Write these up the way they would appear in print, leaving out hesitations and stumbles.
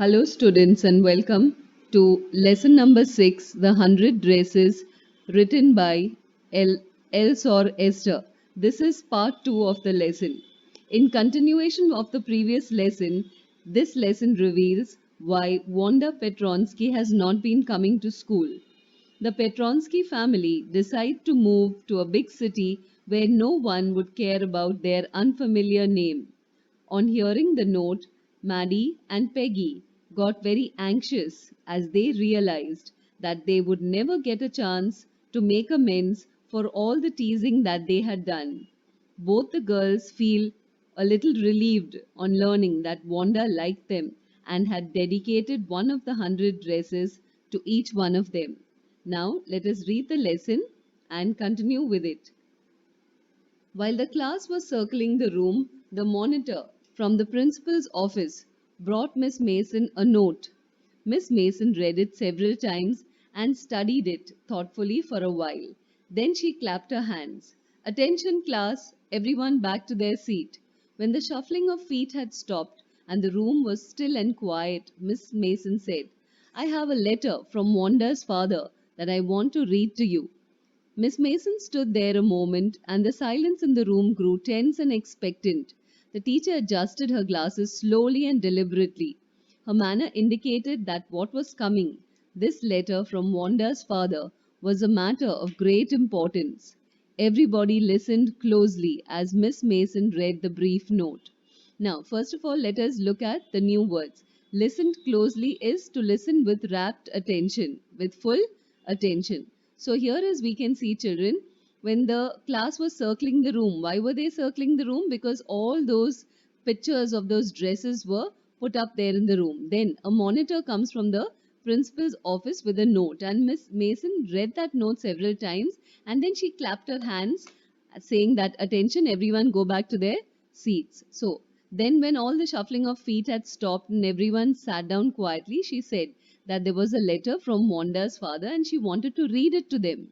Hello, students, and welcome to lesson number 6, The 100 Dresses, written by El Else or Esther. This is part 2 of the lesson. In continuation of the previous lesson, this lesson reveals why Wanda Petronsky has not been coming to school. The Petronsky family decide to move to a big city where no one would care about their unfamiliar name. On hearing the note, Maddie and Peggy got very anxious as they realized that they would never get a chance to make amends for all the teasing that they had done. Both the girls feel a little relieved on learning that Wanda liked them and had dedicated one of the 100 dresses to each one of them. Now, let us read the lesson and continue with it. While the class was circling the room, the monitor from the principal's office brought Miss Mason a note. Miss Mason read it several times and studied it thoughtfully for a while. Then she clapped her hands. Attention, class, everyone back to their seat. When the shuffling of feet had stopped and the room was still and quiet, Miss Mason said, I have a letter from Wanda's father that I want to read to you. Miss Mason stood there a moment, and the silence in the room grew tense and expectant. The teacher adjusted her glasses slowly and deliberately. Her manner indicated that what was coming, this letter from Wanda's father, was a matter of great importance. Everybody listened closely as Miss Mason read the brief note. Now, first of all, let us look at the new words. Listened closely is to listen with rapt attention, with full attention. So, here as we can see, children, when the class was circling the room, why were they circling the room? Because all those pictures of those dresses were put up there in the room. Then a monitor comes from the principal's office with a note, and Miss Mason read that note several times, and then she clapped her hands saying that attention, everyone go back to their seats. So then, when all the shuffling of feet had stopped and everyone sat down quietly, she said that there was a letter from Wanda's father and she wanted to read it to them.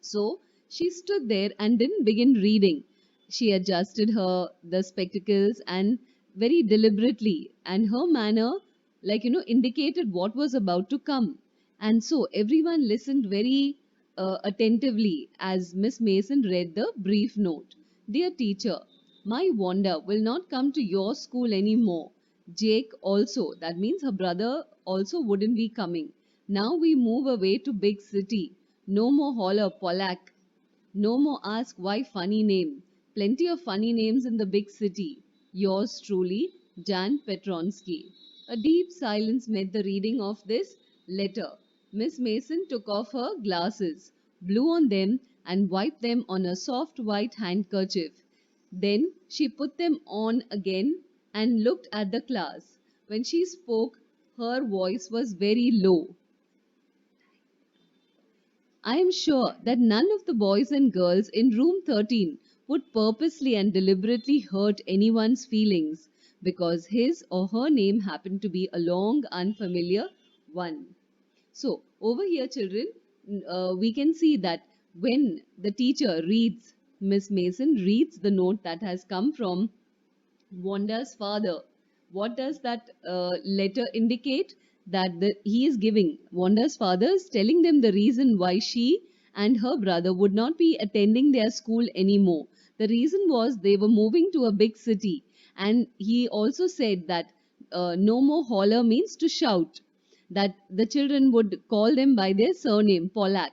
So she stood there and didn't begin reading. She adjusted her the spectacles and very deliberately, and her manner, indicated what was about to come. And so everyone listened very attentively as Miss Mason read the brief note. Dear teacher, my Wanda will not come to your school anymore. Jake also, that means her brother also wouldn't be coming. Now we move away to big city. No more holler Polak. No more ask why funny name. Plenty of funny names in the big city. Yours truly, Jan Petronsky. A deep silence met the reading of this letter. Miss Mason took off her glasses, blew on them, and wiped them on a soft white handkerchief. Then she put them on again and looked at the class. When she spoke, her voice was very low. I am sure that none of the boys and girls in room 13 would purposely and deliberately hurt anyone's feelings because his or her name happened to be a long, unfamiliar one. So, over here, children, we can see that when the teacher reads, Miss Mason reads the note that has come from Wanda's father. What does that letter indicate? That he is giving. Wanda's father is telling them the reason why she and her brother would not be attending their school anymore. The reason was they were moving to a big city. And he also said that no more holler means to shout, that the children would call them by their surname, Polak.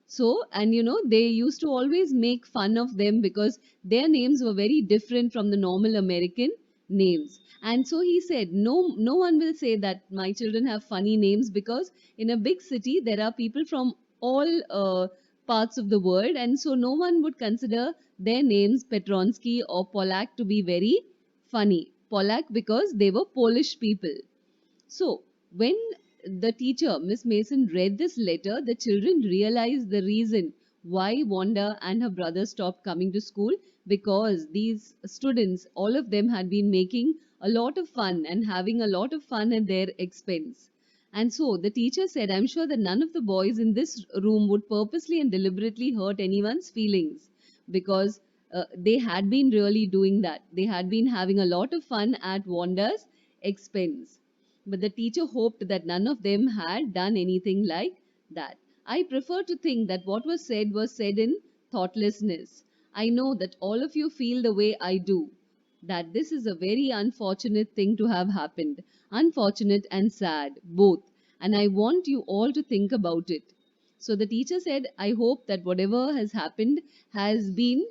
So, and they used to always make fun of them because their names were very different from the normal American names. And so he said, no one will say that my children have funny names because in a big city there are people from all parts of the world, and so no one would consider their names Petronsky or Polak to be very funny. Polak because they were Polish people. So, when the teacher, Miss Mason, read this letter, the children realized the reason why Wanda and her brother stopped coming to school, because these students, all of them, had been making a lot of fun and having a lot of fun at their expense. And so the teacher said, I'm sure that none of the boys in this room would purposely and deliberately hurt anyone's feelings because they had been really doing that. They had been having a lot of fun at Wanda's expense. But the teacher hoped that none of them had done anything like that. I prefer to think that what was said in thoughtlessness. I know that all of you feel the way I do, that this is a very unfortunate thing to have happened. Unfortunate and sad, both. And I want you all to think about it. So the teacher said, I hope that whatever has happened has been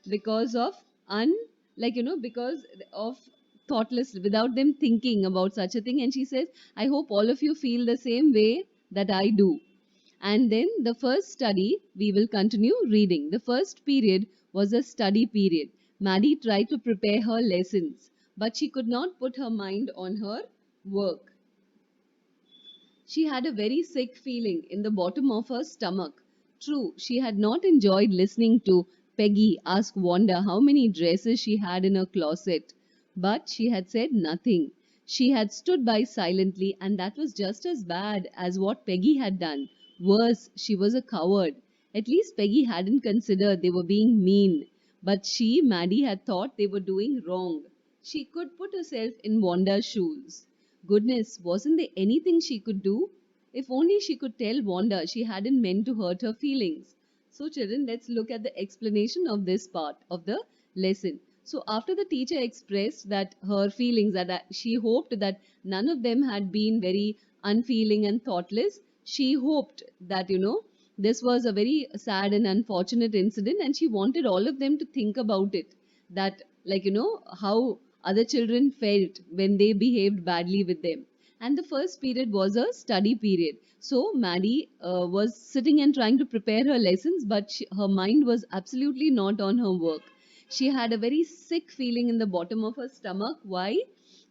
because of un because of thoughtless, without them thinking about such a thing. And she says, I hope all of you feel the same way that I do. And then the first study, we will continue reading. The first period was a study period. Maddie tried to prepare her lessons, but she could not put her mind on her work. She had a very sick feeling in the bottom of her stomach. True, she had not enjoyed listening to Peggy ask Wanda how many dresses she had in her closet, but she had said nothing. She had stood by silently, and that was just as bad as what Peggy had done. Worse, she was a coward. At least Peggy hadn't considered they were being mean, but she, Maddie, had thought they were doing wrong. She could put herself in Wanda's shoes. Goodness, wasn't there anything she could do? If only she could tell Wanda she hadn't meant to hurt her feelings. So, children, let's look at the explanation of this part of the lesson. So, after the teacher expressed that her feelings, that she hoped that none of them had been very unfeeling and thoughtless, she hoped that, this was a very sad and unfortunate incident, and she wanted all of them to think about it. That, how other children felt when they behaved badly with them. And the first period was a study period. So Maddie was sitting and trying to prepare her lessons, but her mind was absolutely not on her work. She had a very sick feeling in the bottom of her stomach. Why?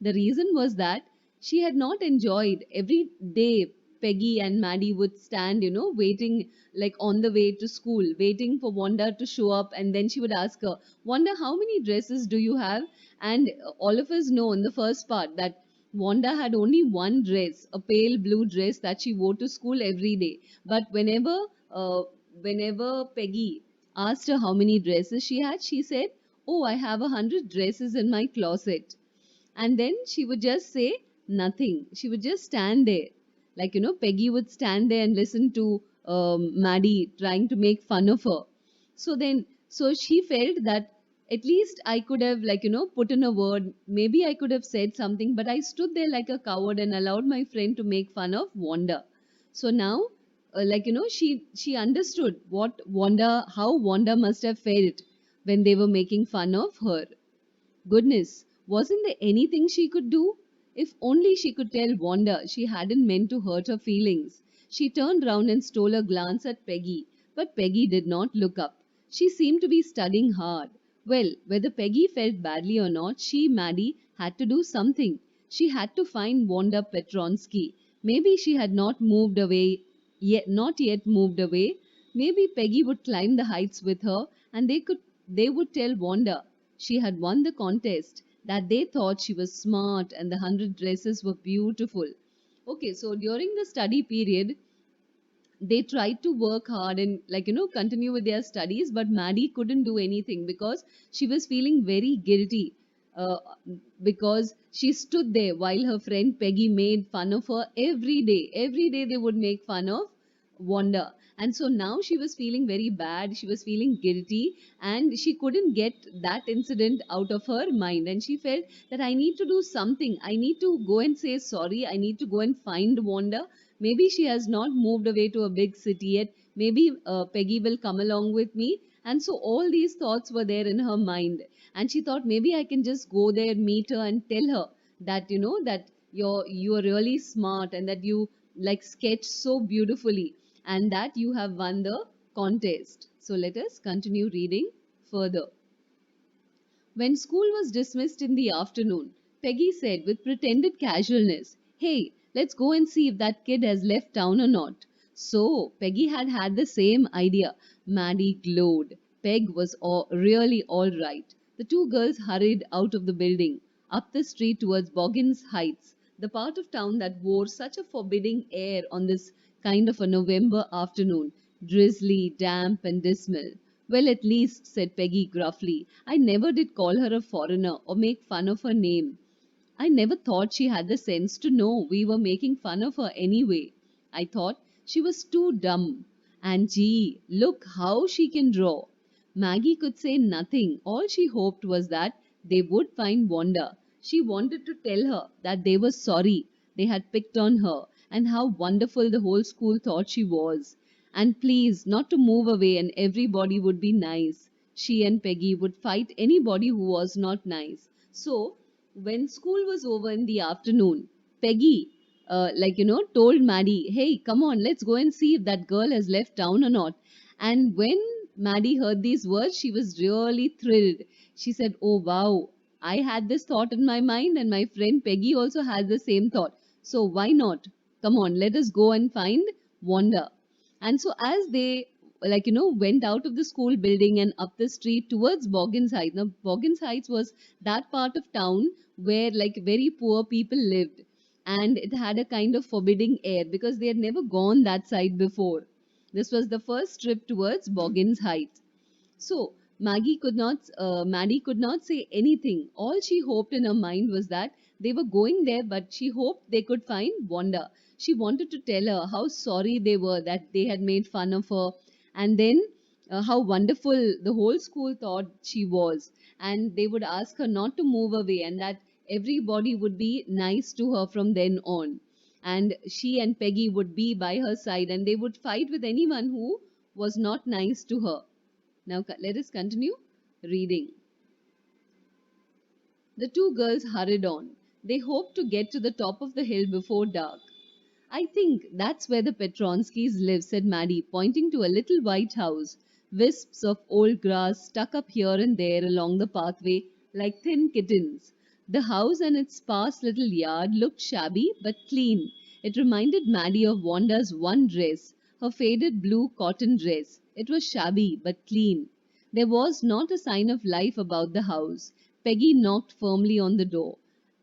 The reason was that she had not enjoyed every day. Peggy and Maddie would stand, waiting like on the way to school, waiting for Wanda to show up. And then she would ask her, Wanda, how many dresses do you have? And all of us know in the first part that Wanda had only one dress, a pale blue dress that she wore to school every day. But whenever Peggy asked her how many dresses she had, she said, "Oh, I have 100 dresses in my closet." And then she would just say nothing. She would just stand there. Peggy would stand there and listen to Maddie trying to make fun of her. So she felt that at least I could have, put in a word. Maybe I could have said something, but I stood there like a coward and allowed my friend to make fun of Wanda. So now, she understood how Wanda must have felt when they were making fun of her. Goodness, wasn't there anything she could do? If only she could tell Wanda she hadn't meant to hurt her feelings. She turned round and stole a glance at Peggy, but Peggy did not look up. She seemed to be studying hard. Well, whether Peggy felt badly or not, she, Maddie, had to do something. She had to find Wanda Petronsky. Maybe she had not yet moved away. Maybe Peggy would climb the heights with her, and they would tell Wanda she had won the contest, that they thought she was smart and the 100 dresses were beautiful. Okay, so during the study period, they tried to work hard and continue with their studies, but Maddie couldn't do anything because she was feeling very guilty, uh, because she stood there while her friend Peggy made fun of her every day they would make fun of Wanda. And so now she was feeling very bad, she was feeling guilty, and she couldn't get that incident out of her mind. And she felt that I need to do something, I need to go and say sorry, I need to go and find Wanda. Maybe she has not moved away to a big city yet. Maybe Peggy will come along with me. And so all these thoughts were there in her mind. And she thought maybe I can just go there, meet her, and tell her that that you're really smart, and that you sketch so beautifully, and that you have won the contest. So let us continue reading further. When school was dismissed in the afternoon, Peggy said with pretended casualness, "Hey, let's go and see if that kid has left town or not." So, Peggy had had the same idea. Maddie glowed. Peg was really all right. The two girls hurried out of the building, up the street towards Boggins Heights, the part of town that wore such a forbidding air on this kind of a November afternoon, drizzly, damp, and dismal. "Well, at least," said Peggy gruffly, "I never did call her a foreigner or make fun of her name." I never thought she had the sense to know we were making fun of her anyway. I thought she was too dumb. And gee, look how she can draw. Maggie could say nothing. All she hoped was that they would find Wanda. She wanted to tell her that they were sorry they had picked on her and how wonderful the whole school thought she was. And please not to move away and everybody would be nice. She and Peggy would fight anybody who was not nice. So, when school was over in the afternoon, Peggy, told Maddie, hey, come on, let's go and see if that girl has left town or not. And when Maddie heard these words, she was really thrilled. She said, oh, wow, I had this thought in my mind, and my friend Peggy also had the same thought. So, why not? Come on, let us go and find Wanda. And so, as they went out of the school building and up the street towards Boggins Heights. Now, Boggins Heights was that part of town where like very poor people lived, and it had a kind of forbidding air because they had never gone that side before. This was the first trip towards Boggins Heights. So Maddie could not say anything. All she hoped in her mind was that they were going there, but she hoped they could find Wanda. She wanted to tell her how sorry they were that they had made fun of her, and then how wonderful the whole school thought she was. And they would ask her not to move away, and that everybody would be nice to her from then on. And she and Peggy would be by her side, and they would fight with anyone who was not nice to her. Now let us continue reading. The two girls hurried on. They hoped to get to the top of the hill before dark. I think that's where the Petronskis live, said Maddie, pointing to a little white house. Wisps of old grass stuck up here and there along the pathway like thin kittens. The house and its sparse little yard looked shabby but clean. It reminded Maddie of Wanda's one dress, her faded blue cotton dress. It was shabby but clean. There was not a sign of life about the house. Peggy knocked firmly on the door.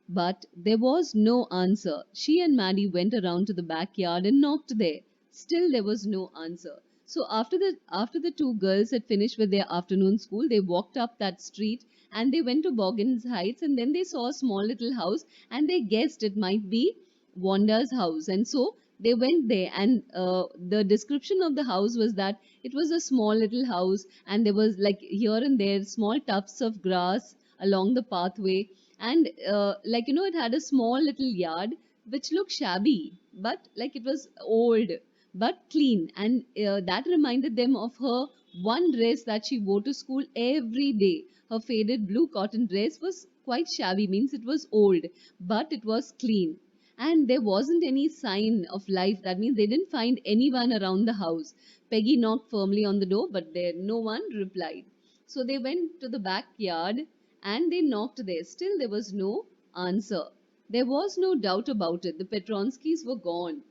But there was no answer. She and Maddie went around to the backyard and knocked there. Still there was no answer. So after the two girls had finished with their afternoon school, they walked up that street and they went to Boggins Heights, and then they saw a small little house and they guessed it might be Wanda's house. And so they went there, and the description of the house was that it was a small little house, and there was like here and there small tufts of grass along the pathway, and it had a small little yard which looked shabby, but like it was old but clean, and that reminded them of her one dress that she wore to school every day. Her faded blue cotton dress was quite shabby, means it was old, but it was clean, and there wasn't any sign of life. That means they didn't find anyone around the house. Peggy knocked firmly on the door, but there no one replied. So they went to the backyard and they knocked there. Still, there was no answer. There was no doubt about it. The Petronskis were gone.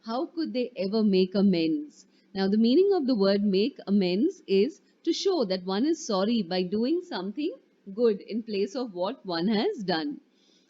How could they ever make amends? Now, the meaning of the word make amends is to show that one is sorry by doing something good in place of what one has done.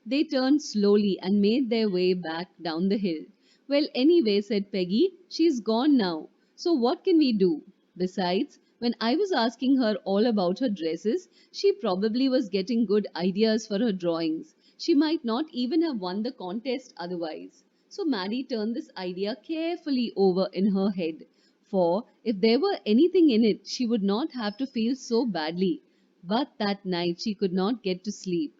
They turned slowly and made their way back down the hill. Well, anyway, said Peggy, she's gone now. So what can we do? Besides, when I was asking her all about her dresses, she probably was getting good ideas for her drawings. She might not even have won the contest otherwise. So Maddie turned this idea carefully over in her head. For if there were anything in it, she would not have to feel so badly. But that night she could not get to sleep.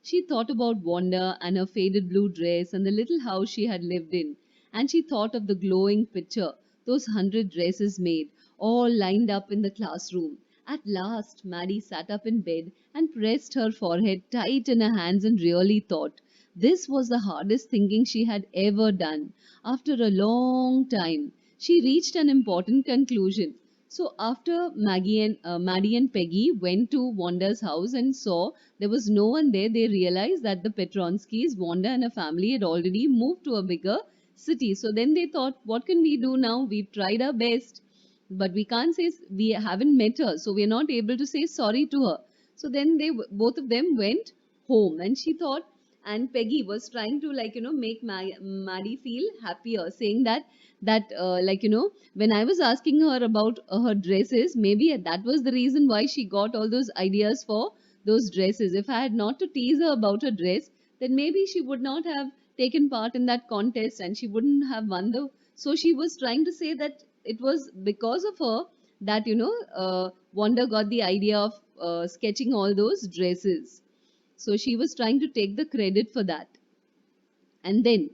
She thought about Wanda and her faded blue dress and the little house she had lived in, and she thought of the glowing picture those 100 dresses made, all lined up in the classroom. At last, Maddie sat up in bed and pressed her forehead tight in her hands and really thought. This was the hardest thinking she had ever done. After a long time, she reached an important conclusion. So after Maddie and Peggy went to Wanda's house and saw there was no one there, they realized that the Petronskis, Wanda and her family had already moved to a bigger city. So then they thought, what can we do now? We've tried our best, but we can't say we haven't met her, so we're not able to say sorry to her. So then both of them went home, and she thought, and Peggy was trying to make Maddie feel happier, saying that when I was asking her about her dresses, maybe that was the reason why she got all those ideas for those dresses. If I had not to tease her about her dress, then maybe she would not have taken part in that contest and she wouldn't have won the. So she was trying to say that it was because of her that, Wanda got the idea of sketching all those dresses. So she was trying to take the credit for that. And then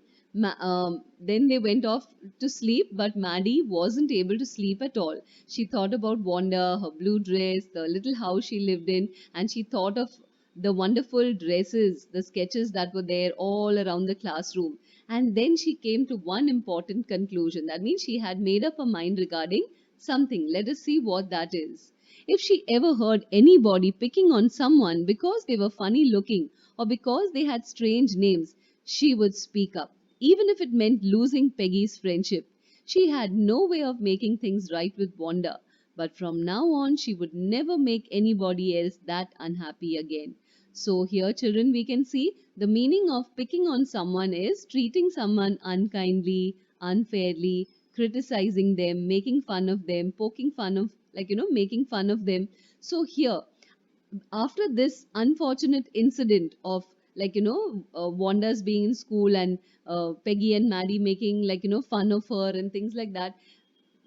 they went off to sleep, but Maddie wasn't able to sleep at all. She thought about Wanda, her blue dress, the little house she lived in, and she thought of the wonderful dresses, the sketches that were there all around the classroom. And then she came to one important conclusion. That means she had made up her mind regarding something. Let us see what that is. If she ever heard anybody picking on someone because they were funny looking or because they had strange names, she would speak up, even if it meant losing Peggy's friendship. She had no way of making things right with Wanda, but from now on she would never make anybody else that unhappy again. So, here, children, we can see the meaning of picking on someone is treating someone unkindly, unfairly, criticizing them, making fun of them, poking fun of, making fun of them. So, here, after this unfortunate incident of, Wanda's being in school and Peggy and Maddie making, fun of her and things like that,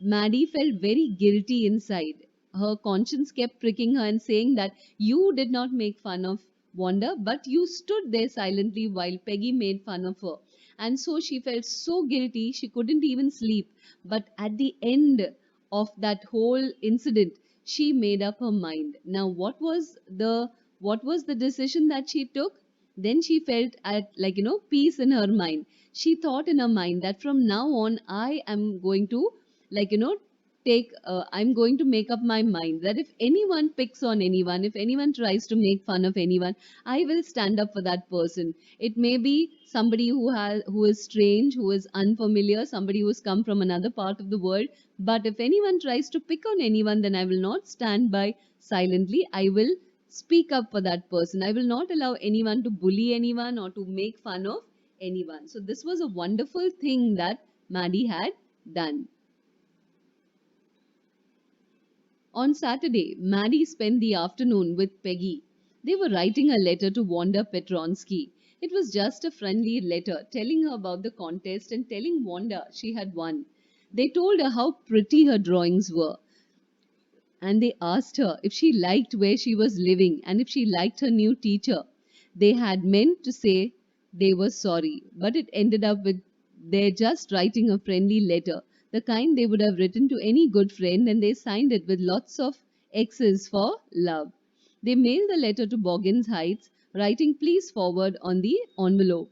Maddie felt very guilty inside. Her conscience kept pricking her and saying that you did not make fun of Wanda, but you stood there silently while Peggy made fun of her. And so she felt so guilty she couldn't even sleep. But at the end of that whole incident, she made up her mind. Now, what was the decision that she took? Then she felt at, peace in her mind. She thought in her mind that from now on I am going to, like you know take I'm going to make up my mind that if anyone picks on anyone, if anyone tries to make fun of anyone, I will stand up for that person. It may be somebody who is strange, who is unfamiliar, somebody who has come from another part of the world, but if anyone tries to pick on anyone, then I will not stand by silently. I will speak up for that person. I will not allow anyone to bully anyone or to make fun of anyone. So this was a wonderful thing that Maddie had done. On Saturday, Maddie spent the afternoon with Peggy. They were writing a letter to Wanda Petronsky. It was just a friendly letter telling her about the contest and telling Wanda she had won. They told her how pretty her drawings were, and they asked her if she liked where she was living and if she liked her new teacher. They had meant to say they were sorry, but it ended up with their just writing a friendly letter, the kind they would have written to any good friend, and they signed it with lots of X's for love. They mailed the letter to Boggins Heights, writing please forward on the envelope.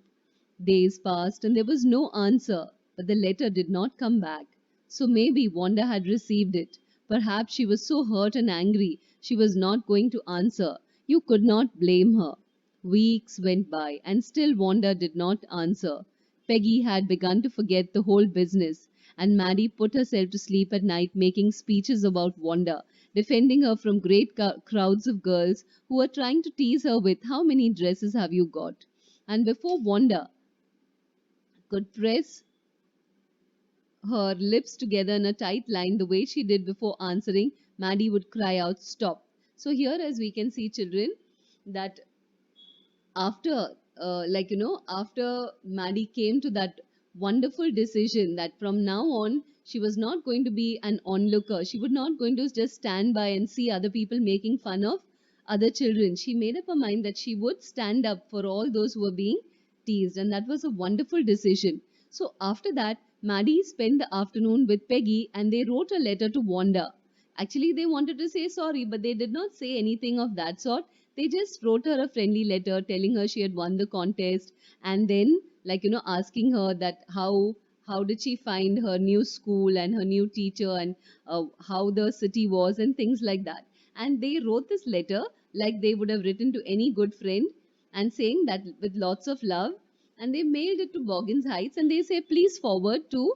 Days passed and there was no answer, but the letter did not come back. So maybe Wanda had received it. Perhaps she was so hurt and angry she was not going to answer. You could not blame her. Weeks went by and still Wanda did not answer. Peggy had begun to forget the whole business, and Maddie put herself to sleep at night making speeches about Wanda, defending her from great crowds of girls who were trying to tease her with how many dresses have you got. And before Wanda could press her lips together in a tight line the way she did before answering, Maddie would cry out, stop. So, here, as we can see, children, that after Maddie came to that wonderful decision that from now on she was not going to be an onlooker, she would not going to just stand by and see other people making fun of other children. She made up her mind that she would stand up for all those who were being teased, and that was a wonderful decision. So after that, Maddie spent the afternoon with Peggy and they wrote a letter to Wanda. Actually, they wanted to say sorry, but they did not say anything of that sort. They just wrote her a friendly letter telling her she had won the contest, and then, asking her that how did she find her new school and her new teacher, and how the city was and things like that. And they wrote this letter like they would have written to any good friend, and saying that with lots of love, and they mailed it to Boggins Heights, and they say please forward to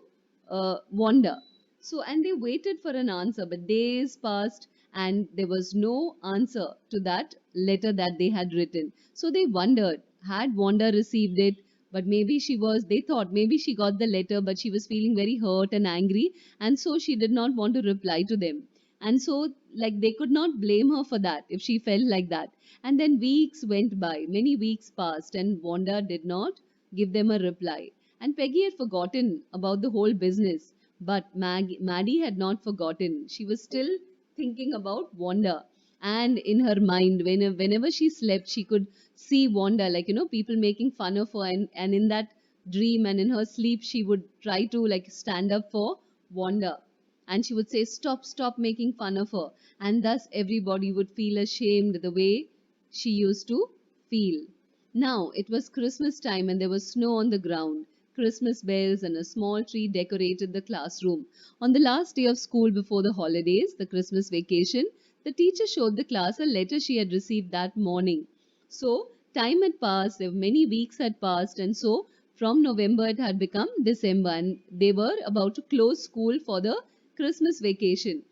Wanda. So, and they waited for an answer, but days passed and there was no answer to that letter that they had written. So they wondered, had Wanda received it? But maybe they thought maybe she got the letter, but she was feeling very hurt and angry, and so she did not want to reply to them. And so, like, they could not blame her for that if she felt like that. And then weeks went by, many weeks passed, and Wanda did not give them a reply. And Peggy had forgotten about the whole business, but Maddie had not forgotten. She was still thinking about Wanda. And in her mind, whenever she slept, she could see Wanda, like, people making fun of her. And in that dream and in her sleep, she would try to, like, stand up for Wanda, and she would say, "Stop, stop making fun of her." And thus everybody would feel ashamed the way she used to feel. Now it was Christmas time and there was snow on the ground. Christmas bells and a small tree decorated the classroom. On the last day of school before the holidays, the Christmas vacation, the teacher showed the class a letter she had received that morning. So, time had passed, many weeks had passed, and so from November it had become December, and they were about to close school for the Christmas vacation.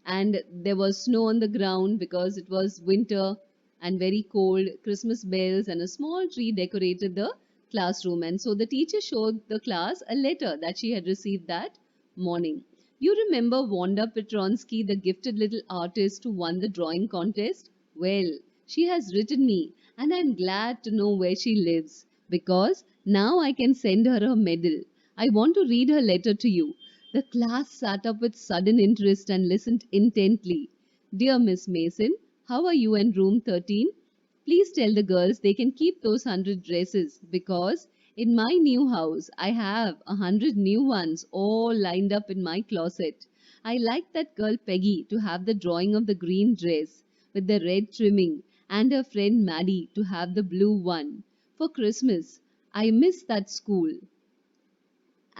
And there was snow on the ground because it was winter and very cold. Christmas bells and a small tree decorated the classroom. And so the teacher showed the class a letter that she had received that morning. You remember Wanda Petronsky, the gifted little artist who won the drawing contest? Well, she has written me, and I'm glad to know where she lives because now I can send her a medal. I want to read her letter to you. The class sat up with sudden interest and listened intently. Dear Miss Mason, how are you in room 13? Please tell the girls they can keep those 100 dresses because in my new house I have 100 new ones all lined up in my closet. I like that girl Peggy to have the drawing of the green dress with the red trimming and her friend Maddie to have the blue one. For Christmas, I miss that school.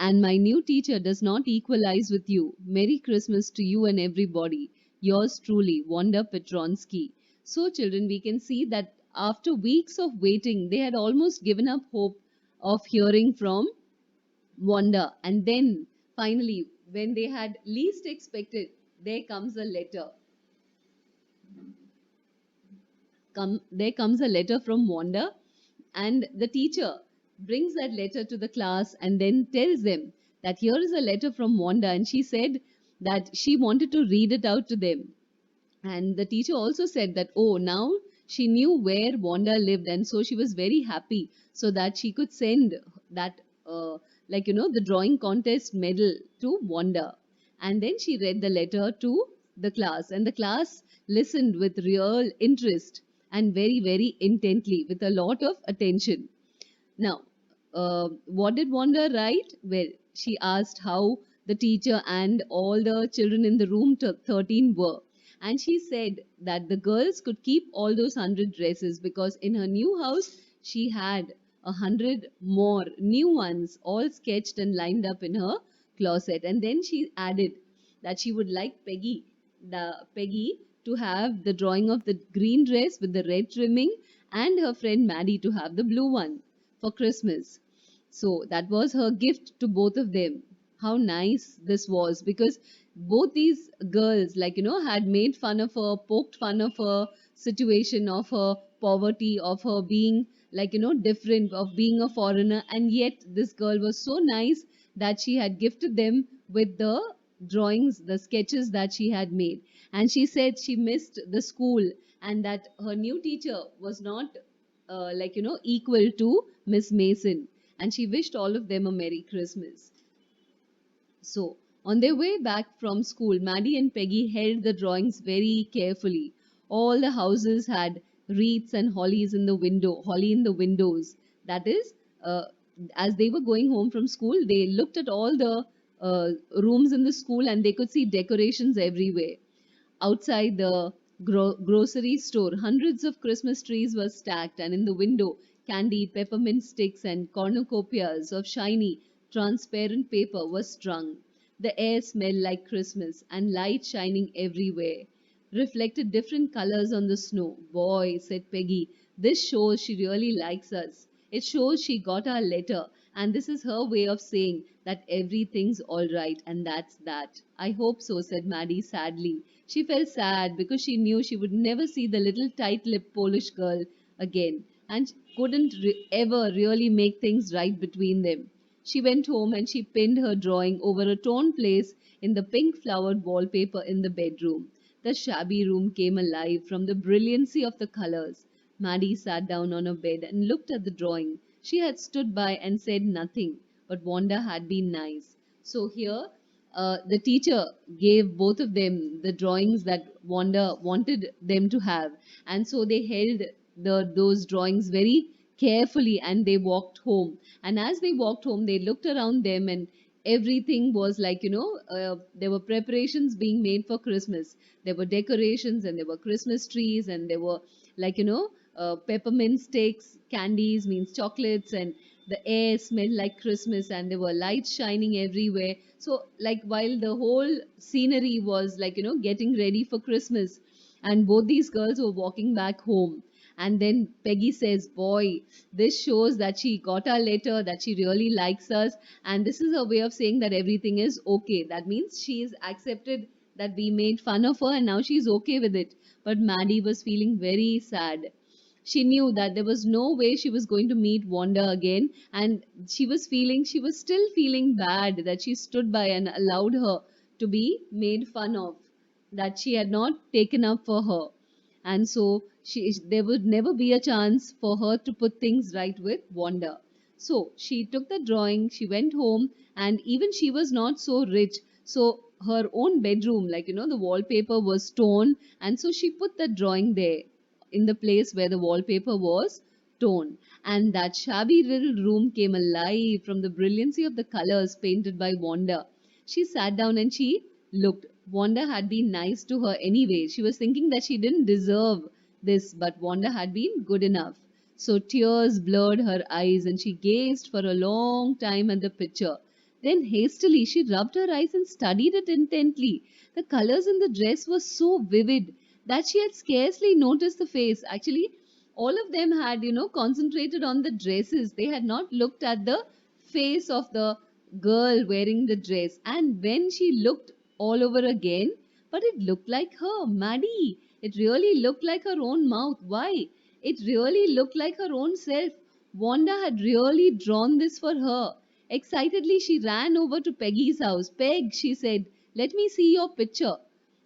And my new teacher does not equalize with you. Merry Christmas to you and everybody. Yours truly, Wanda Petronsky. So, children, we can see that after weeks of waiting, they had almost given up hope of hearing from Wanda. And then, finally, when they had least expected, there comes a letter. There comes a letter from Wanda, and the teacher brings that letter to the class and then tells them that here is a letter from Wanda, and she said that she wanted to read it out to them. And the teacher also said that, oh, now she knew where Wanda lived, and so she was very happy so that she could send that, the drawing contest medal to Wanda. And then she read the letter to the class, and the class listened with real interest and very, very intently with a lot of attention. Now, what did Wanda write? Well, she asked how the teacher and all the children in the room 13 were. And she said that the girls could keep all those 100 dresses because in her new house she had 100 more new ones all sketched and lined up in her closet. And then she added that she would like Peggy to have the drawing of the green dress with the red trimming and her friend Maddie to have the blue one for Christmas. So that was her gift to both of them. How nice this was because both these girls, had made fun of her, poked fun of her situation, of her poverty, of her being, different, of being a foreigner. And yet, this girl was so nice that she had gifted them with the drawings, the sketches that she had made. And she said she missed the school and that her new teacher was not equal to Miss Mason, and she wished all of them a Merry Christmas. So, on their way back from school, Maddie and Peggy held the drawings very carefully. All the houses had wreaths and holly in the windows. That is, uh, as they were going home from school, they looked at all the rooms in the school and they could see decorations everywhere. Outside the grocery store, hundreds of Christmas trees were stacked, and in the window, candied peppermint sticks and cornucopias of shiny, transparent paper were strung. The air smelled like Christmas, and light shining everywhere reflected different colors on the snow. Boy, said Peggy, this shows she really likes us. It shows she got our letter, and this is her way of saying that everything's all right, and that's that. I hope so, said Maddie sadly. She felt sad because she knew she would never see the little tight lipped Polish girl again, and couldn't ever really make things right between them. She went home and she pinned her drawing over a torn place in the pink flowered wallpaper in the bedroom. The shabby room came alive from the brilliancy of the colors. Maddie sat down on a bed and looked at the drawing. She had stood by and said nothing, but Wanda had been nice. So here, the teacher gave both of them the drawings that Wanda wanted them to have, and so they held those drawings very carefully and they walked home. And as they walked home, they looked around them and everything was like, there were preparations being made for Christmas. There were decorations and there were Christmas trees and there were like, peppermint sticks, candies, means chocolates, and the air smelled like Christmas and there were lights shining everywhere. So, like, while the whole scenery was like, getting ready for Christmas, and both these girls were walking back home. And then Peggy says, boy, this shows that she got our letter, that she really likes us. And this is a way of saying that everything is okay. That means she is accepted that we made fun of her and now she's okay with it. But Maddie was feeling very sad. She knew that there was no way she was going to meet Wanda again, and she was still feeling bad that she stood by and allowed her to be made fun of, that she had not taken up for her. And so there would never be a chance for her to put things right with Wanda. So she took the drawing, she went home, and even she was not so rich. So her own bedroom, like the wallpaper was torn, and so she put the drawing there in the place where the wallpaper was torn. And that shabby little room came alive from the brilliancy of the colors painted by Wanda. She sat down and she looked. Wanda had been nice to her anyway. She was thinking that she didn't deserve this, but Wanda had been good enough. So tears blurred her eyes and she gazed for a long time at the picture. Then hastily she rubbed her eyes and studied it intently. The colors in the dress were so vivid that she had scarcely noticed the face. Actually, all of them had, concentrated on the dresses. They had not looked at the face of the girl wearing the dress. And when she looked all over again, but it looked like her, Maddie. It really looked like her own mouth. Why? It really looked like her own self. Wanda had really drawn this for her. Excitedly, she ran over to Peggy's house. Peg, she said, let me see your picture.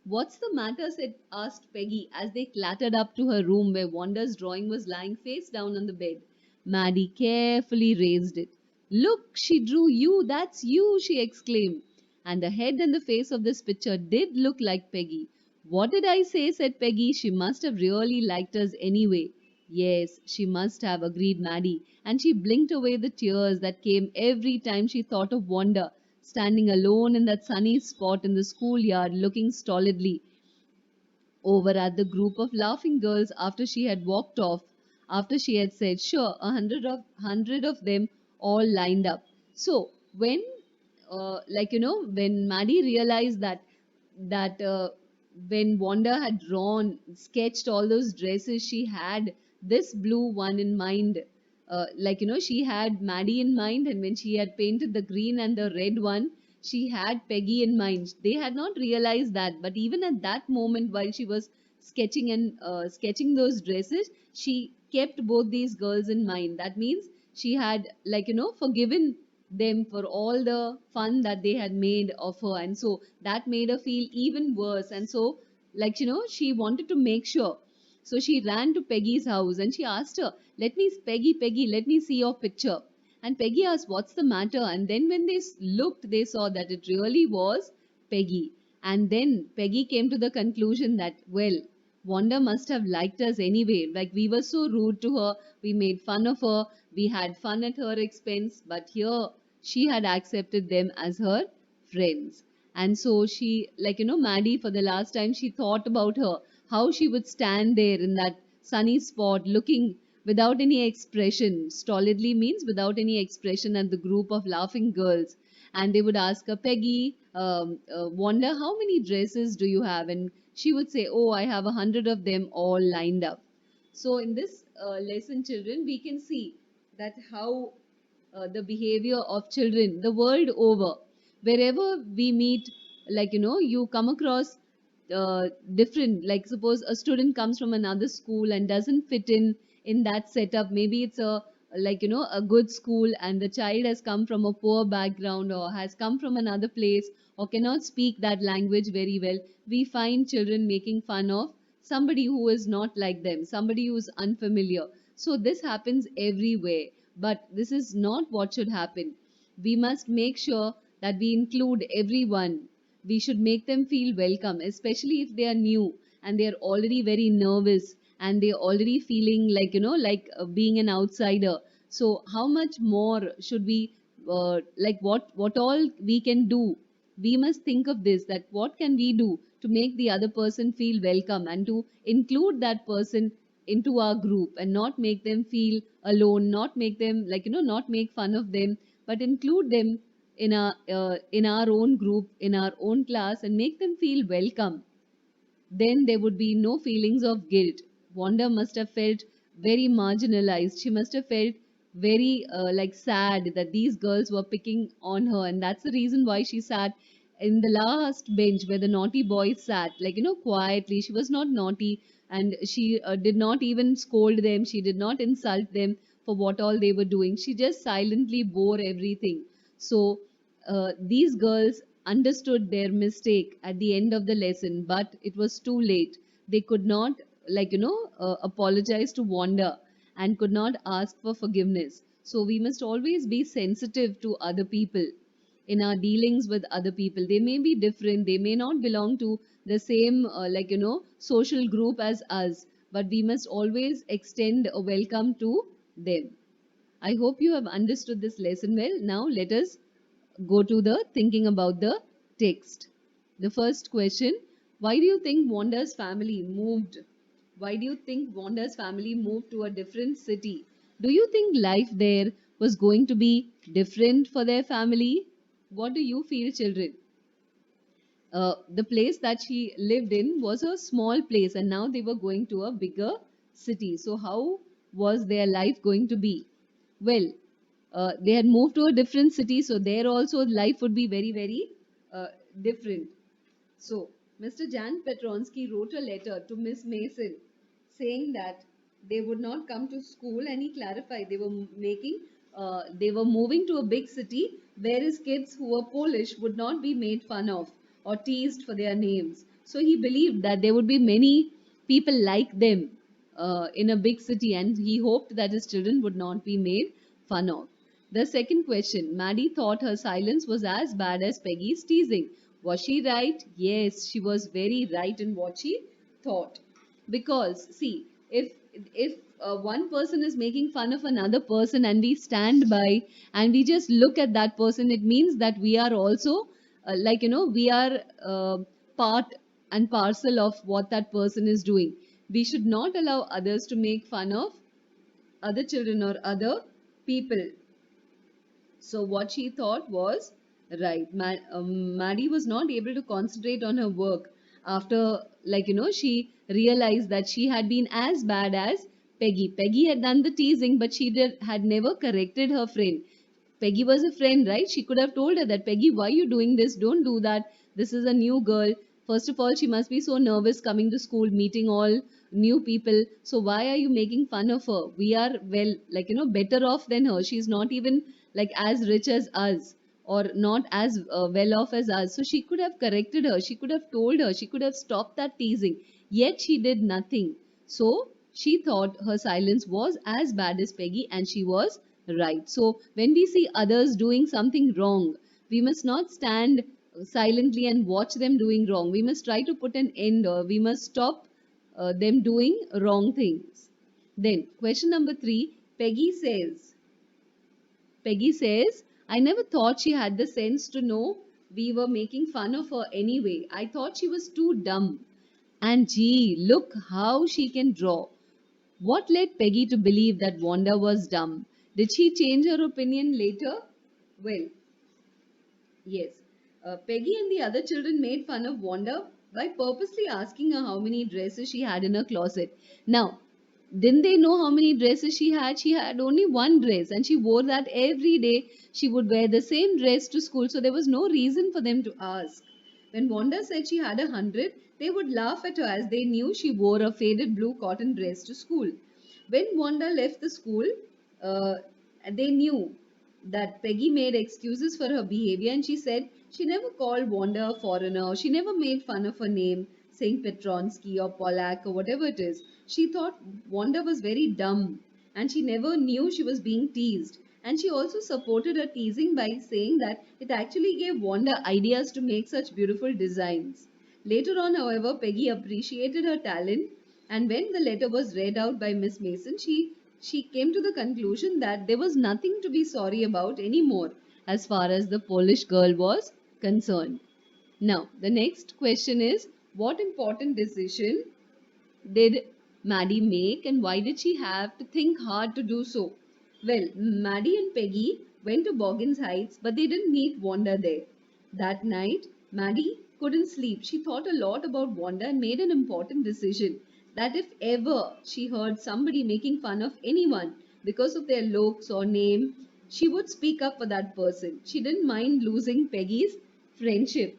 What's the matter? Asked Peggy as they clattered up to her room where Wanda's drawing was lying face down on the bed. Maddie carefully raised it. Look, she drew you, that's you, she exclaimed. And the head and the face of this picture did look like Peggy. What did I say? Said Peggy. She must have really liked us anyway. Yes, she must have, agreed Maddie, and she blinked away the tears that came every time she thought of Wanda, standing alone in that sunny spot in the schoolyard, looking stolidly over at the group of laughing girls after she had walked off, after she had said, sure, 100 of them all lined up. So when when Maddie realized that when Wanda had drawn, sketched all those dresses, she had this blue one in mind. She had Maddie in mind, and when she had painted the green and the red one, she had Peggy in mind. They had not realized that, but even at that moment, while she was sketching those dresses, she kept both these girls in mind. That means she had, forgiven them for all the fun that they had made of her, and so that made her feel even worse. And so, she wanted to make sure. So she ran to Peggy's house and she asked her, Peggy, let me see your picture. And Peggy asked, what's the matter? And then when they looked, they saw that it really was Peggy. And then Peggy came to the conclusion that, well, Wanda must have liked us anyway. Like, we were so rude to her, we made fun of her, we had fun at her expense, but here she had accepted them as her friends. And so she, Maddie, for the last time, she thought about her, how she would stand there in that sunny spot looking without any expression. Stolidly means without any expression at the group of laughing girls. And they would ask her, Peggy, Wanda, how many dresses do you have? And she would say, oh, I have 100 of them all lined up. So in this lesson, children, we can see that how the behavior of children the world over, wherever we meet, you come across different, like suppose a student comes from another school and doesn't fit in that setup. Maybe it's a a good school, and the child has come from a poor background or has come from another place or cannot speak that language very well, we find children making fun of somebody who is not like them, somebody who is unfamiliar. So this happens everywhere, but this is not what should happen. We must make sure that we include everyone. We should make them feel welcome, especially if they are new and they are already very nervous and they're already feeling like, being an outsider. So, how much more should we, what all we can do? We must think of this, that what can we do to make the other person feel welcome and to include that person into our group and not make them feel alone, not make them not make fun of them, but include them in our own group, in our own class, and make them feel welcome. Then there would be no feelings of guilt. Wanda must have felt very marginalized. She must have felt very sad that these girls were picking on her, and that's the reason why she sat in the last bench where the naughty boys sat, quietly. She was not naughty, and she did not even scold them. She did not insult them for what all they were doing. She just silently bore everything. So these girls understood their mistake at the end of the lesson, but it was too late. They could not, apologize to Wanda and could not ask for forgiveness. So we must always be sensitive to other people in our dealings with other people. They may be different, they may not belong to the same, social group as us, but we must always extend a welcome to them. I hope you have understood this lesson well. Now let us go to the thinking about the text. The first question: why do you think Wanda's family moved? Why do you think Wanda's family moved to a different city? Do you think life there was going to be different for their family? What do you feel, children? The place that she lived in was a small place, and now they were going to a bigger city. So, how was their life going to be? Well, they had moved to a different city, so there also life would be very, very different. So, Mr. Jan Petronsky wrote a letter to Miss Mason saying that they would not come to school, and he clarified they were moving to a big city where his kids who were Polish would not be made fun of or teased for their names. So he believed that there would be many people like them in a big city, and he hoped that his children would not be made fun of. The second question: Maddie thought her silence was as bad as Peggy's teasing. Was she right? Yes, she was very right in what she thought. Because, see, if one person is making fun of another person and we stand by and we just look at that person, it means that we are also, we are part and parcel of what that person is doing. We should not allow others to make fun of other children or other people. So what she thought was right. Maddie was not able to concentrate on her work after, she realized that she had been as bad as Peggy. Peggy had done the teasing, but had never corrected her friend. Peggy was a friend, right? She could have told her that, Peggy, why are you doing this? Don't do that. This is a new girl. First of all, she must be so nervous coming to school, meeting all new people. So why are you making fun of her? We are, well, better off than her. She's not even like as rich as us or not as well off as us. So she could have corrected her. She could have told her. She could have stopped that teasing. Yet she did nothing. So she thought her silence was as bad as Peggy, and she was right. So when we see others doing something wrong, we must not stand silently and watch them doing wrong. We must try to put an end, or we must stop them doing wrong things. Then, question number three: Peggy says, I never thought she had the sense to know we were making fun of her anyway. I thought she was too dumb. And gee, look how she can draw. What led Peggy to believe that Wanda was dumb? Did she change her opinion later? Well, yes. Peggy and the other children made fun of Wanda by purposely asking her how many dresses she had in her closet. Now, didn't they know how many dresses she had? She had only one dress and she wore that every day. She would wear the same dress to school, so there was no reason for them to ask. When Wanda said she had 100, they would laugh at her as they knew she wore a faded blue cotton dress to school. When Wanda left the school, uh, they knew that Peggy made excuses for her behavior, and she said she never called Wanda a foreigner. She never made fun of her name, saying Petronsky or Pollack or whatever it is. She thought Wanda was very dumb, and she never knew she was being teased. And she also supported her teasing by saying that it actually gave Wanda ideas to make such beautiful designs. Later on, however, Peggy appreciated her talent, and when the letter was read out by Miss Mason, she came to the conclusion that there was nothing to be sorry about anymore as far as the Polish girl was concerned. Now, the next question is, what important decision did Maddie make, and why did she have to think hard to do so? Well, Maddie and Peggy went to Boggins Heights, but they didn't meet Wanda there. That night, Maddie couldn't sleep. She thought a lot about Wanda and made an important decision that if ever she heard somebody making fun of anyone because of their looks or name, she would speak up for that person. She didn't mind losing Peggy's friendship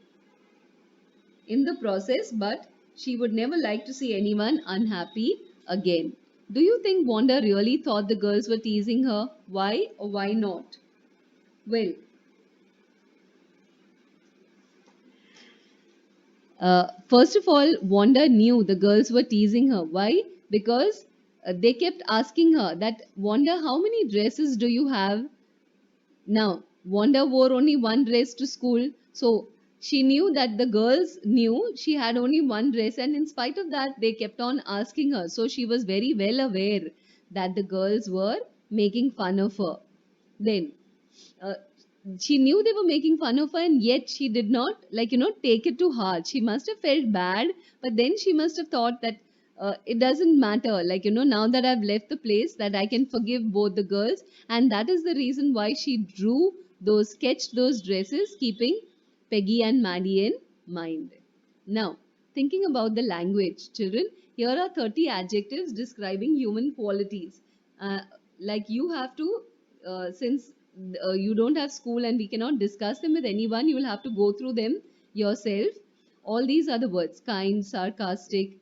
in the process, but she would never like to see anyone unhappy again. Do you think Wanda really thought the girls were teasing her? Why or why not? Well, first of all, Wanda knew the girls were teasing her. Why? Because they kept asking her that, Wanda, how many dresses do you have? Now, Wanda wore only one dress to school, so she knew that the girls knew she had only one dress, and in spite of that, they kept on asking her. So she was very well aware that the girls were making fun of her. Then, uh, she knew they were making fun of her, and yet she did not, take it too hard. She must have felt bad, but then she must have thought that it doesn't matter, now that I've left the place, that I can forgive both the girls. And that is the reason why she drew those, sketched those dresses, keeping Peggy and Maddie in mind. Now, thinking about the language, children, here are 30 adjectives describing human qualities. uh, like you have to, since you don't have school and we cannot discuss them with anyone, you will have to go through them yourself. All these are the words: kind, sarcastic,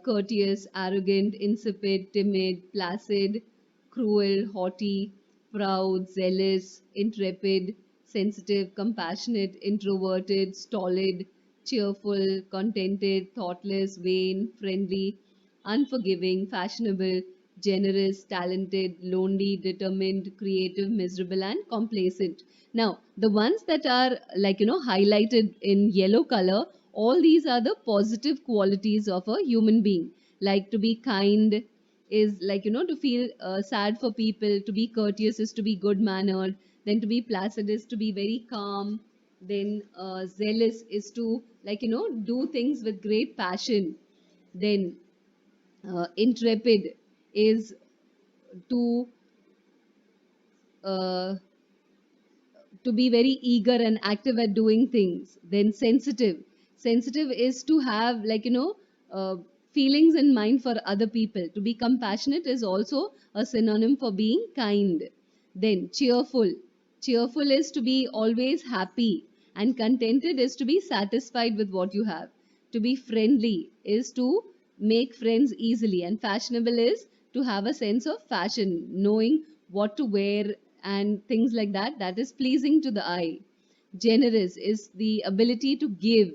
courteous, arrogant, insipid, timid, placid, cruel, haughty, proud, zealous, intrepid, sensitive, compassionate, introverted, stolid, cheerful, contented, thoughtless, vain, friendly, unforgiving, fashionable, generous, talented, lonely, determined, creative, miserable, and complacent. Now, the ones that are, highlighted in yellow color, all these are the positive qualities of a human being. Like to be kind is, to feel sad for people, to be courteous is to be good mannered, then to be placid is to be very calm, then zealous is to, do things with great passion, then intrepid is to uh, be very eager and active at doing things. Then sensitive is to have, uh, feelings in mind for other people. To be compassionate is also a synonym for being kind. Then cheerful is to be always happy, and contented is to be satisfied with what you have. To be friendly is to make friends easily, and fashionable is to have a sense of fashion, knowing what to wear and things like that, that is pleasing to the eye. Generous is the ability to give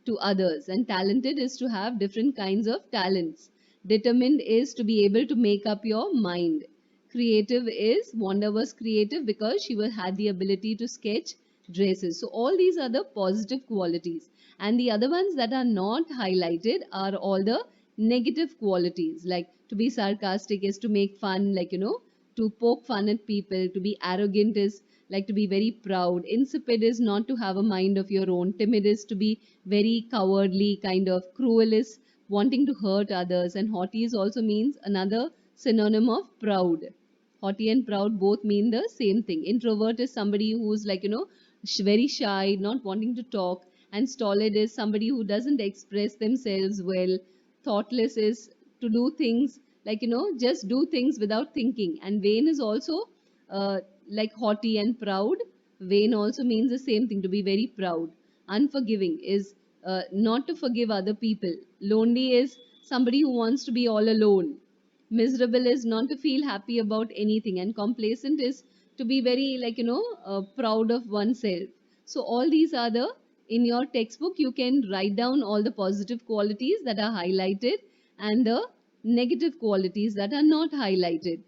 to others, and talented is to have different kinds of talents. Determined is to be able to make up your mind. Creative is, Wanda was creative because she had the ability to sketch dresses. So all these are the positive qualities, and the other ones that are not highlighted are all the negative qualities. Like to be sarcastic is to make fun, to poke fun at people. To be arrogant is like to be very proud. Insipid is not to have a mind of your own. Timid is to be very cowardly, kind of. Cruel is wanting to hurt others. And haughty is also means another synonym of proud. Haughty and proud both mean the same thing. Introvert is somebody who's, very shy, not wanting to talk. And stolid is somebody who doesn't express themselves well. Thoughtless is to do things, just do things without thinking. And vain is also, like haughty and proud. Vain also means the same thing, to be very proud. Unforgiving is not to forgive other people. Lonely is somebody who wants to be all alone. Miserable is not to feel happy about anything, and complacent is to be very, proud of oneself. So all these are the, in your textbook you can write down all the positive qualities that are highlighted and the negative qualities that are not highlighted.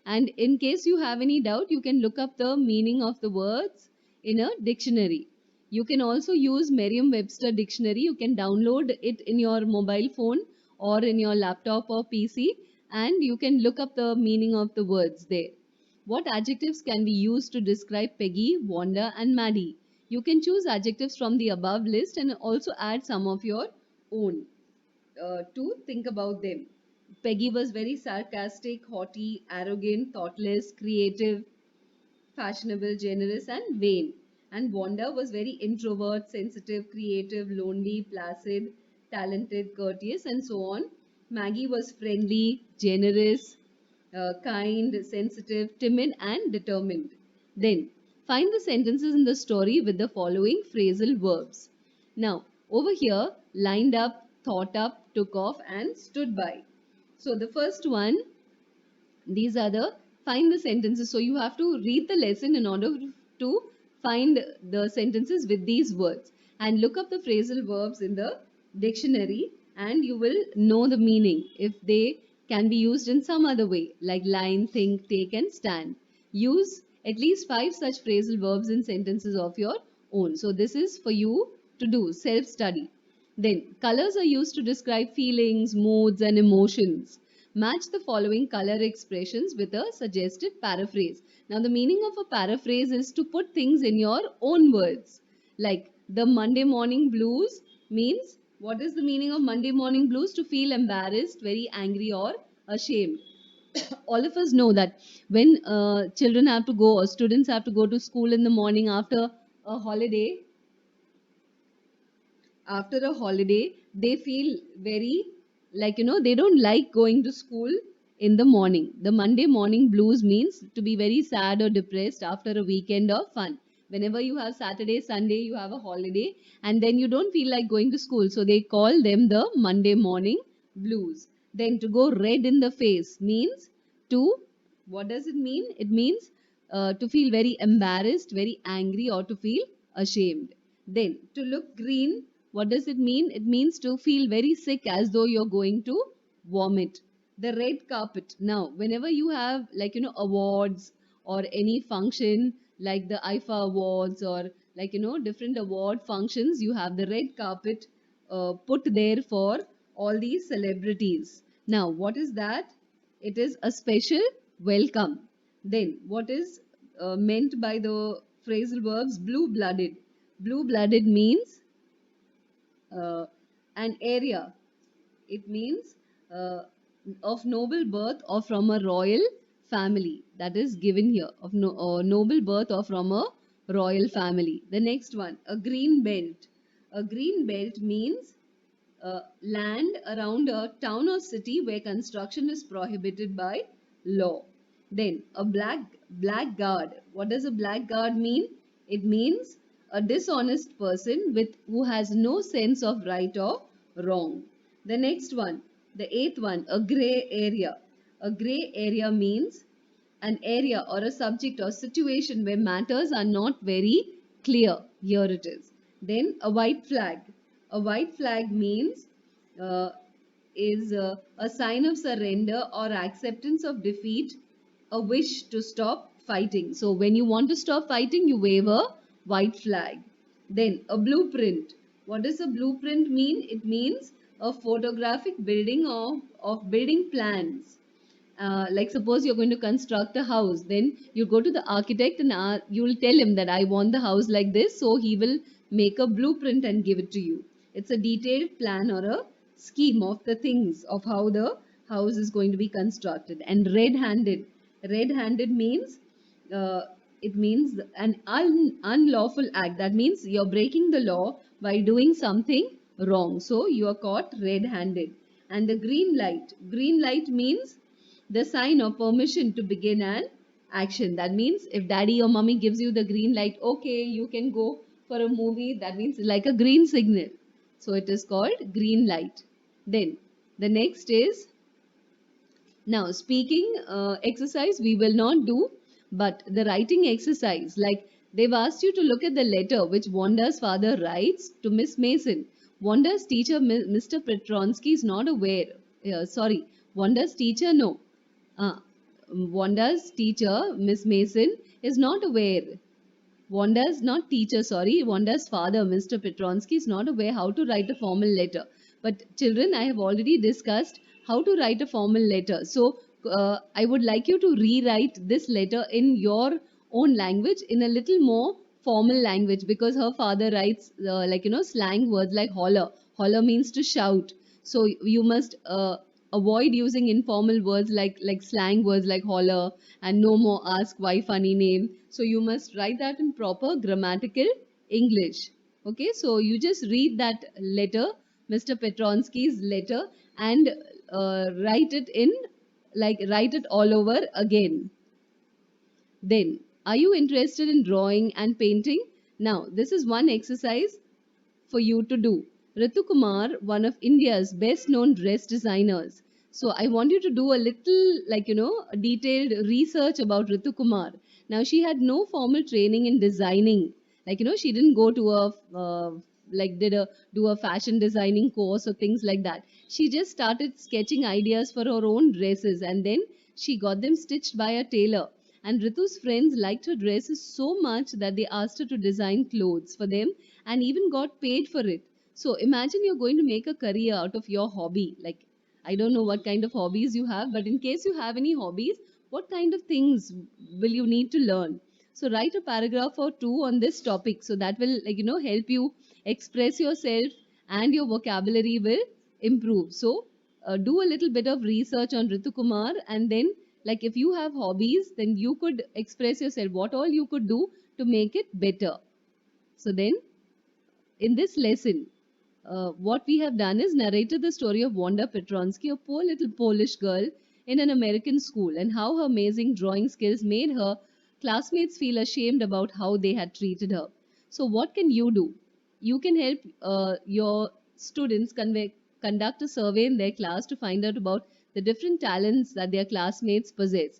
And in case you have any doubt, you can look up the meaning of the words in a dictionary. You can also use Merriam Webster dictionary. You can download it in your mobile phone or in your laptop or PC, and you can look up the meaning of the words there. What adjectives can be used to describe Peggy, Wanda, and Maddie? You can choose adjectives from the above list and also add some of your own to think about them. Peggy was very sarcastic, haughty, arrogant, thoughtless, creative, fashionable, generous, and vain. And Wanda was very introvert, sensitive, creative, lonely, placid, talented, courteous, and so on. Maggie was friendly, generous, kind, sensitive, timid, and determined. Then, find the sentences in the story with the following phrasal verbs. Now, over here, lined up, thought up, took off, and stood by. So, the first one, these are the find the sentences. So you have to read the lesson in order to find the sentences with these words, and look up the phrasal verbs in the dictionary, and you will know the meaning if they can be used in some other way, like line, think, take, and stand. Use at least 5 such phrasal verbs in sentences of your own. So this is for you to do self study. Then, colors are used to describe feelings, moods, and emotions. Match the following color expressions with a suggested paraphrase. Now, the meaning of a paraphrase is to put things in your own words. Like the Monday morning blues means, what is the meaning of Monday morning blues? To feel embarrassed, very angry, or ashamed. All of us know that when children have to go or students have to go to school in the morning a holiday, after a holiday they feel very, they don't like going to school in the morning. The Monday morning blues means to be very sad or depressed after a weekend of fun. Whenever you have Saturday, Sunday, you have a holiday, and then you don't feel like going to school, so they call them the Monday morning blues. Then to go red in the face means to, what does it mean? It means to feel very embarrassed, very angry, or to feel ashamed. Then, to look green, what does it mean? It means to feel very sick as though you're going to vomit. The red carpet. Now, whenever you have, awards or any function like the IFA awards, or different award functions, you have the red carpet put there for all these celebrities. Now, what is that? It is a special welcome. Then, what is meant by the phrasal verbs blue blooded? Blue blooded means uh, an area. It means uh, of noble birth or from a royal family. That is given here, of noble birth or from a royal family. The next one, a green belt. A green belt means land around a town or city where construction is prohibited by law. Then a blackguard. What does a blackguard mean? It means a dishonest person with who has no sense of right or wrong. The next one, the eighth one, a gray area. A gray area means an area or a subject or situation where matters are not very clear. Here it is. Then a white flag. A white flag means uh, is a sign of surrender or acceptance of defeat, a wish to stop fighting. So when you want to stop fighting, you wave a white flag. Then a blueprint. What does a blueprint mean? It means a photographic building of building plans. Like suppose you're going to construct a house, then you go to the architect and you will tell him that I want the house like this, so he will make a blueprint and give it to you. It's a detailed plan or a scheme of the things of how the house is going to be constructed. And red handed means uh, it means an unlawful act. That means you're breaking the law by doing something wrong, so you are caught red handed. And the green light means the sign of permission to begin an action. That means if daddy or mommy gives you the green light, okay, you can go for a movie, that means like a green signal. So it is called green light. Then the next is Now, speaking exercise, we will not do, but the writing exercise, like they've asked you to look at the letter which Wanda's father writes to Miss Mason. Wanda's teacher, Mr. Petronsky, is not aware. Sorry, Wanda's teacher, no. Uh, Wanda's teacher, Miss Mason, is not aware. Wanda's not teacher, sorry, Wanda's father, Mr. Petronsky, is not aware how to write a formal letter. But children, I have already discussed how to write a formal letter. So I would like you to rewrite this letter in your own language in a little more formal language, because her father writes slang words like holler. Holler means to shout. So you must avoid using informal words like slang words like holler, and no more ask why funny name. So you must write that in proper grammatical English. Okay, so you just read that letter, Mr. Petronsky's letter, and write it in, like write it all over again. Then, are you interested in drawing and painting? Now, this is one exercise for you to do. Ritu Kumar, one of India's best known dress designers. So I want you to do a little, detailed research about Ritu Kumar. Now, she had no formal training in designing. She didn't go to a, did a, do a fashion designing course or things like that. She just started sketching ideas for her own dresses, and then she got them stitched by a tailor. And Ritu's friends liked her dresses so much that they asked her to design clothes for them and even got paid for it. So imagine you're going to make a career out of your hobby. Like, I don't know what kind of hobbies you have, but in case you have any hobbies, what kind of things will you need to learn? So write a paragraph or two on this topic, so that will help you express yourself, and your vocabulary will improve. So do a little bit of research on Ritu Kumar, and then, like, if you have hobbies, then you could express yourself, what all you could do to make it better. So then, in this lesson, what we have done is narrated the story of Wanda Petronsky, a poor little Polish girl in an American school, and how her amazing drawing skills made her classmates feel ashamed about how they had treated her. So, what can you do? You can help your students conduct a survey in their class to find out about the different talents that their classmates possess.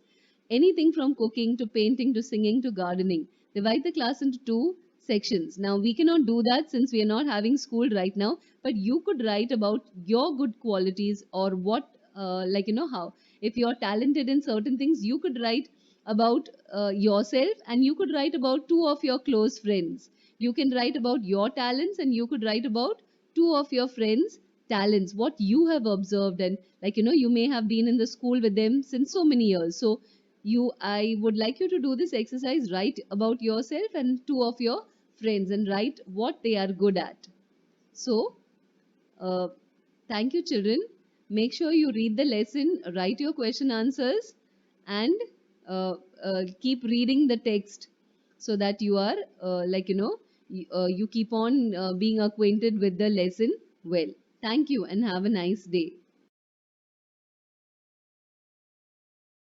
Anything from cooking to painting to singing to gardening. Divide the class into two sections. Now, we cannot do that since we are not having school right now, but you could write about your good qualities, or what, how, if you're talented in certain things, you could write about yourself, and you could write about two of your close friends. You can write about your talents, and you could write about two of your friends' talents, what you have observed, and you may have been in the school with them since so many years. So I would like you to do this exercise, write about yourself and two of your friends, and write what they are good at. So, uh, thank you, children. Make sure you read the lesson, write your question answers, and keep reading the text, so that you are, you keep on being acquainted with the lesson well. Thank you, and have a nice day.